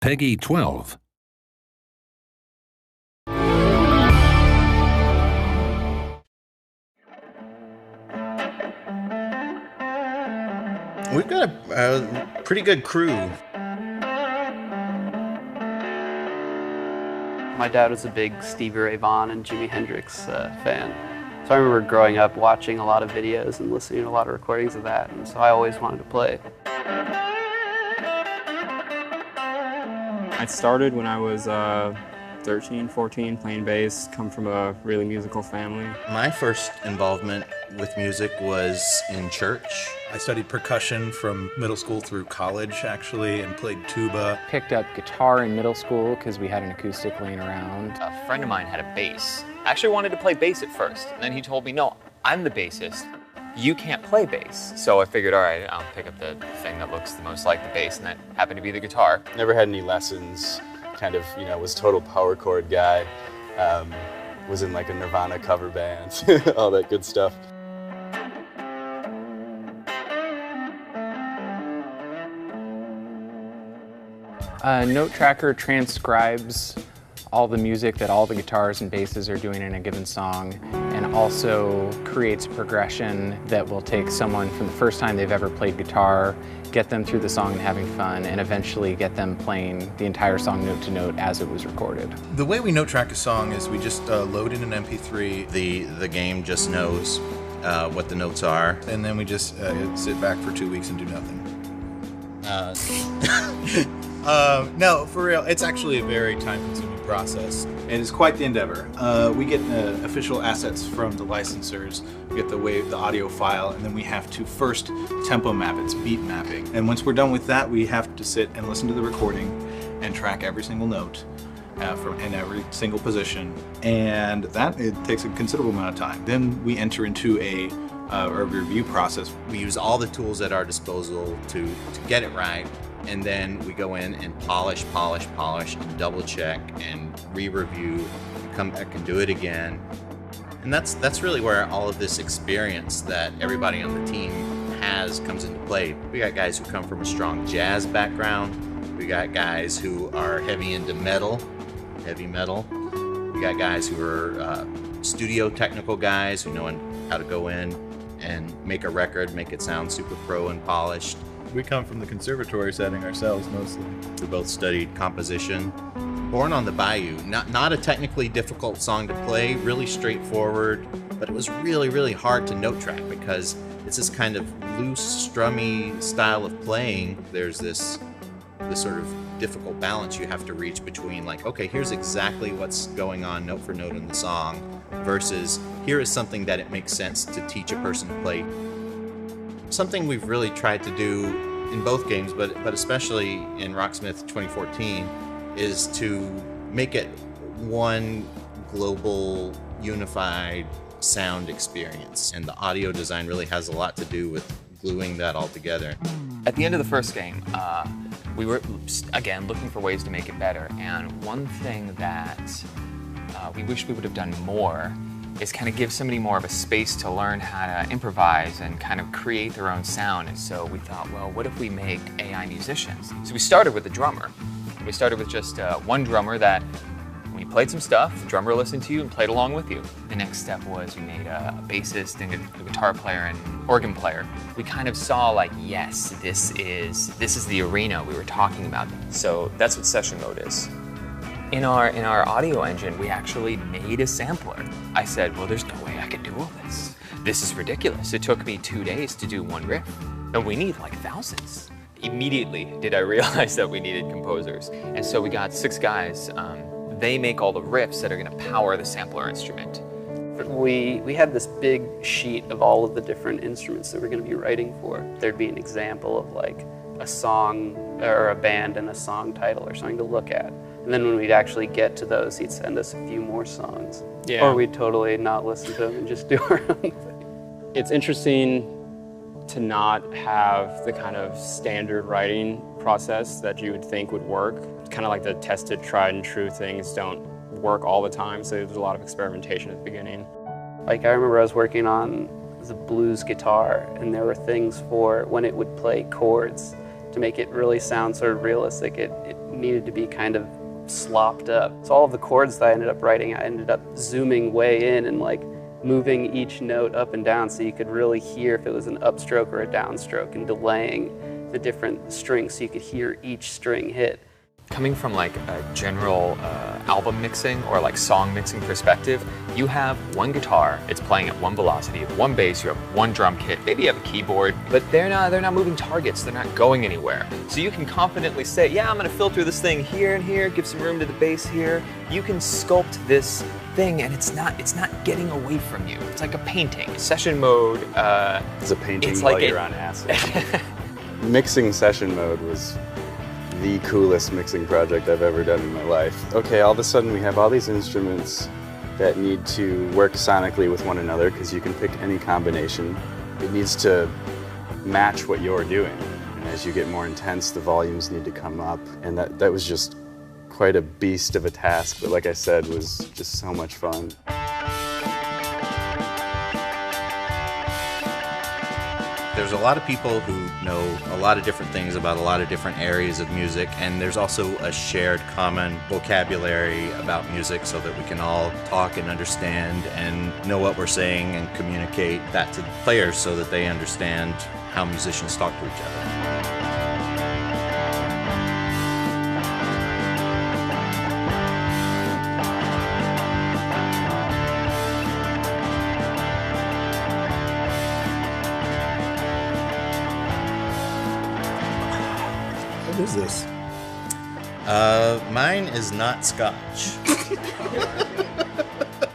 Peggy 12. We've got a pretty good crew. My dad was a big Stevie Ray Vaughan and Jimi Hendrix fan. So I remember growing up watching a lot of videos and listening to a lot of recordings of that, and so I always wanted to play. I started when I was 13, 14, playing bass, come from a really musical family. My first involvement with music was in church. I studied percussion from middle school through college, actually, and played tuba. Picked up guitar in middle school because we had an acoustic laying around. A friend of mine had a bass. I actually wanted to play bass at first, and then he told me, no, I'm the bassist. You can't play bass. So I figured, all right, I'll pick up the thing that looks the most like the bass, and that happened to be the guitar. Never had any lessons, kind of, was total power chord guy. Was in like a Nirvana cover band, all that good stuff. Note Tracker transcribes all the music that all the guitars and basses are doing in a given song, and also creates a progression that will take someone from the first time they've ever played guitar, get them through the song and having fun, and eventually get them playing the entire song note to note as it was recorded. The way we note track a song is we just load in an MP3. The game just knows what the notes are. And then we just sit back for 2 weeks and do nothing. No, for real, it's actually a very time-consuming process. And it's quite the endeavor. We get official assets from the licensors. We get the audio file, and then we have to first tempo map. It's beat mapping. And once we're done with that, we have to sit and listen to the recording and track every single note in every single position. And it takes a considerable amount of time. Then we enter into a review process. We use all the tools at our disposal to get it right. And then we go in and polish, and double check and re-review, and come back and do it again. And that's really where all of this experience that everybody on the team has comes into play. We got guys who come from a strong jazz background. We got guys who are heavy into heavy metal. We got guys who are studio technical guys who know how to go in and make a record, make it sound super pro and polished. We come from the conservatory setting ourselves, mostly. We both studied composition. Born on the Bayou, not a technically difficult song to play, really straightforward, but it was really, really hard to note track because it's this kind of loose, strummy style of playing. There's this sort of difficult balance you have to reach between, like, okay, here's exactly what's going on note for note in the song, versus here is something that it makes sense to teach a person to play. Something we've really tried to do in both games, but especially in Rocksmith 2014, is to make it one global, unified sound experience. And the audio design really has a lot to do with gluing that all together. At the end of the first game, we were, again, looking for ways to make it better. And one thing that we wish we would have done more is kind of give somebody more of a space to learn how to improvise and kind of create their own sound. And so we thought, well, what if we make AI musicians? So we started with a drummer. We started with just one drummer that, when you played some stuff, the drummer listened to you and played along with you. The next step was we made a bassist and a guitar player and organ player. We kind of saw, like, yes, this is the arena we were talking about. So that's what session mode is. In our audio engine, we actually made a sampler. I said, well, there's no way I could do all this. This is ridiculous. It took me 2 days to do one riff, and we need like thousands. Immediately did I realize that we needed composers. And so we got 6 guys. They make all the riffs that are gonna power the sampler instrument. We had this big sheet of all of the different instruments that we're gonna be writing for. There'd be an example of like a song or a band and a song title or something to look at. And then when we'd actually get to those, he'd send us a few more songs. Yeah. Or we'd totally not listen to them and just do our own thing. It's interesting to not have the kind of standard writing process that you would think would work. Kind of like the tested, tried and true things don't work all the time, so there's a lot of experimentation at the beginning. Like, I remember I was working on the blues guitar, and there were things for when it would play chords to make it really sound sort of realistic, it needed to be kind of slopped up. So all of the chords that I ended up writing, I ended up zooming way in and like moving each note up and down so you could really hear if it was an upstroke or a downstroke, and delaying the different strings so you could hear each string hit. Coming from like a general album mixing or like song mixing perspective, you have one guitar, it's playing at one velocity, you have one bass, you have one drum kit, maybe you have a keyboard, but they're not moving targets, they're not going anywhere. So you can confidently say, yeah, I'm gonna filter this thing here and here, give some room to the bass here. You can sculpt this thing and it's not getting away from you. It's like a painting. Session mode, It's a painting it's while like you're on acid. Mixing session mode was the coolest mixing project I've ever done in my life. Okay, all of a sudden we have all these instruments that need to work sonically with one another because you can pick any combination. It needs to match what you're doing. And as you get more intense, the volumes need to come up. And that was just quite a beast of a task, but like I said, was just so much fun. There's a lot of people who know a lot of different things about a lot of different areas of music, and there's also a shared common vocabulary about music so that we can all talk and understand and know what we're saying and communicate that to the players so that they understand how musicians talk to each other. What is this? Mine is not Scotch.